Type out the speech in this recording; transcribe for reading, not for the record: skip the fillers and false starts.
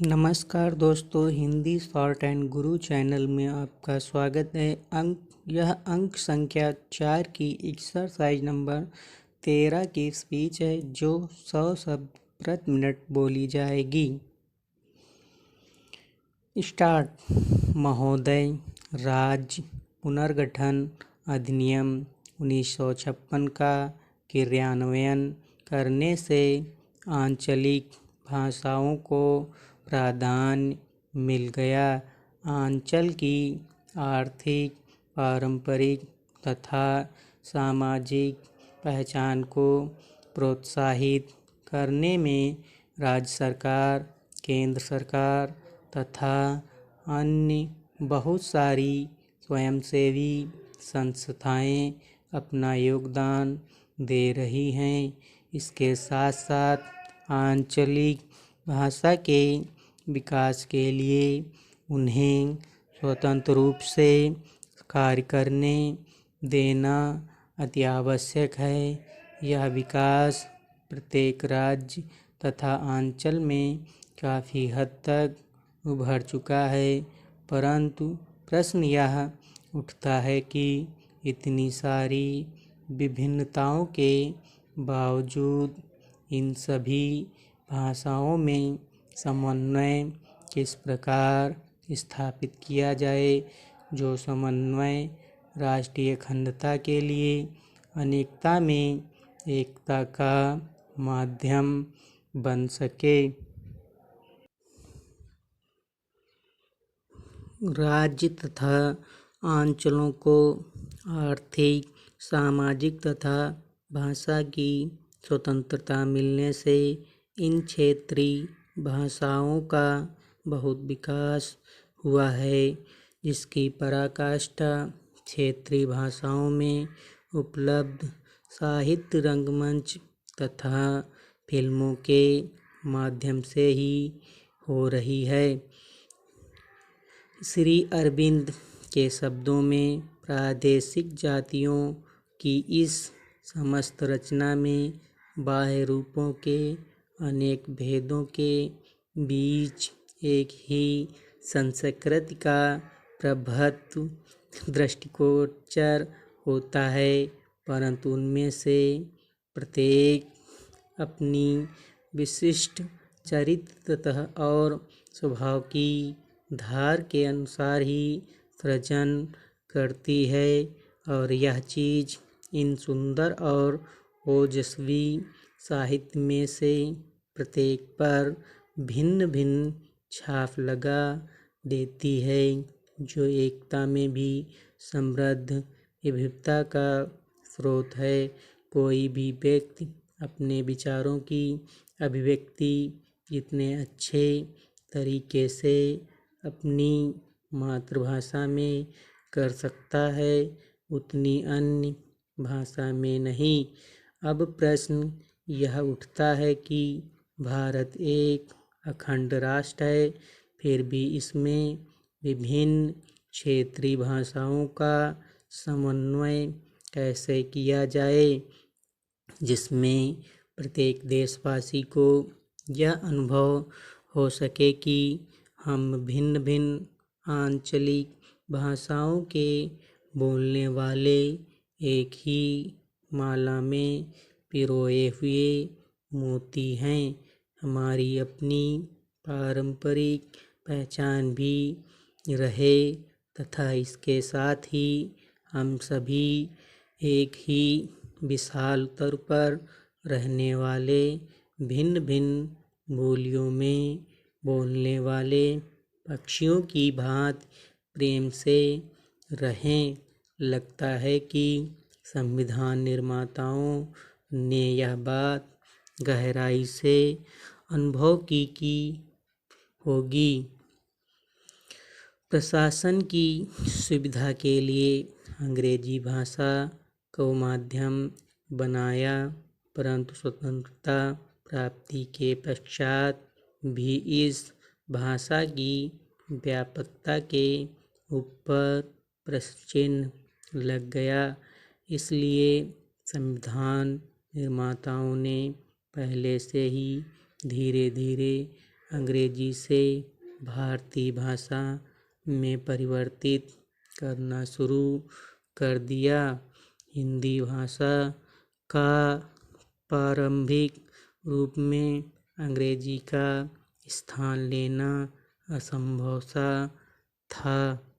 नमस्कार दोस्तों, Hindi short and Guru channel में आपका स्वागत है। यह अंक संख्या 4 की एक्सरसाइज नंबर 13 की स्पीच है जो 100 शब्द प्रति मिनट बोली जाएगी। स्टार्ट। महोदय, राज्य पुनर्गठन अधिनियम 1956 का क्रियान्वयन करने से आंचलिक भाषाओं को प्राधान्य मिल गया। अंचल की आर्थिक, पारंपरिक तथा सामाजिक पहचान को प्रोत्साहित करने में राज्य सरकार, केंद्र सरकार तथा अन्य बहुत सारी स्वयंसेवी संस्थाएं अपना योगदान दे रही हैं। इसके साथ साथ आंचलिक भाषा के विकास के लिए उन्हें स्वतंत्र रूप से कार्य करने देना अति आवश्यक है। यह विकास प्रत्येक राज्य तथा अंचल में काफ़ी हद तक उभर चुका है, परंतु प्रश्न यह उठता है कि इतनी सारी विभिन्नताओं के बावजूद इन सभी भाषाओं में समन्वय किस प्रकार स्थापित किया जाए, जो समन्वय राष्ट्रीय अखंडता के लिए अनेकता में एकता का माध्यम बन सके। राज्य तथा अंचलों को आर्थिक, सामाजिक तथा भाषा की स्वतंत्रता मिलने से इन क्षेत्रीय भाषाओं का बहुत विकास हुआ है, जिसकी पराकाष्ठा क्षेत्रीय भाषाओं में उपलब्ध साहित्य, रंगमंच तथा फिल्मों के माध्यम से ही हो रही है। श्री अरविंद के शब्दों में प्रादेशिक जातियों की इस समस्त रचना में बाह्य रूपों के अनेक भेदों के बीच एक ही संस्कृति का प्रभुत्व दृष्टिगोचर होता है, परंतु उनमें से प्रत्येक अपनी विशिष्ट चरित्र और स्वभाव की धार के अनुसार ही सृजन करती है, और यह चीज़ इन सुंदर और ओजस्वी साहित्य में से प्रत्येक पर भिन्न भिन्न छाप लगा देती है, जो एकता में भी समृद्ध विविधता का स्रोत है। कोई भी व्यक्ति अपने विचारों की अभिव्यक्ति जितने अच्छे तरीके से अपनी मातृभाषा में कर सकता है, उतनी अन्य भाषा में नहीं। अब प्रश्न यह उठता है कि भारत एक अखंड राष्ट्र है, फिर भी इसमें विभिन्न क्षेत्रीय भाषाओं का समन्वय कैसे किया जाए, जिसमें प्रत्येक देशवासी को यह अनुभव हो सके कि हम भिन्न भिन्न आंचलिक भाषाओं के बोलने वाले एक ही माला में पिरोए हुए मोती हैं। हमारी अपनी पारंपरिक पहचान भी रहे तथा इसके साथ ही हम सभी एक ही विशाल तौर पर रहने वाले भिन्न भिन्न बोलियों में बोलने वाले पक्षियों की भांति प्रेम से रहें। लगता है कि संविधान निर्माताओं ने यह बात गहराई से अनुभव की होगी। प्रशासन की सुविधा के लिए अंग्रेजी भाषा को माध्यम बनाया, परंतु स्वतंत्रता प्राप्ति के पश्चात भी इस भाषा की व्यापकता के ऊपर प्रश्न चिन्ह लग गया। इसलिए संविधान निर्माताओं ने पहले से ही धीरे धीरे अंग्रेजी से भारतीय भाषा में परिवर्तित करना शुरू कर दिया। हिंदी भाषा का प्रारंभिक रूप में अंग्रेजी का स्थान लेना असंभव सा था।